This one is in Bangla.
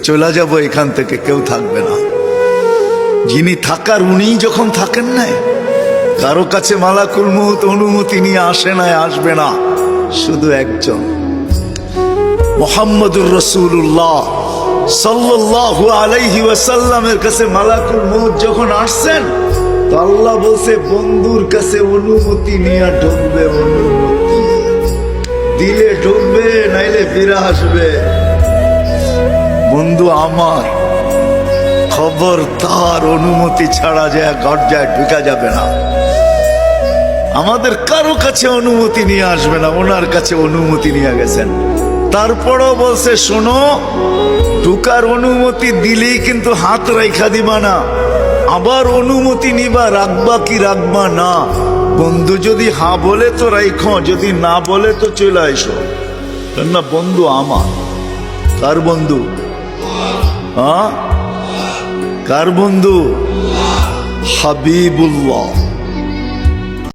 চলে যাব এখান থেকে, কেউ থাকবে না। যিনি থাকার উনিই যখন থাকেন নাই, কারো কাছে মালাকুল মউত অনুমতি নিয়ে আসে নাই, আসবে না। শুধু একজন মুহাম্মদুর রাসূলুল্লাহ সাল্লাল্লাহু আলাইহি ওয়াসাল্লামের কাছে মালাকুল মউত যখন আসছেন, তো আল্লাহ বলছে বন্ধুর কাছে অনুমতি নিয়ে ঢুকবে। অনুমতি দিলে ঢুকবে, নাইলে ফিরে আসবে। বন্ধু আমার, খবর তার অনুমতি ছাড়া যায় গর্জায় ঢুকা যাবে না। আমাদের কারো কাছে অনুমতি নিয়ে আসবে না, ওনার কাছে অনুমতি নিয়ে গেছেন। তারপরও বলছে শোনো, ঢুকার অনুমতি দিলেই কিন্তু হাত রাইখা দিবা না, আবার অনুমতি নিবা, রাখবা কি রাখবা না। বন্ধু যদি হ্যাঁ বলে তো রাইখো, যদি না বলে তো চলে আইসো। না বন্ধু আমার। কার বন্ধু? হ্যাঁ, কার বন্ধু? হাবিবুল্লাহ।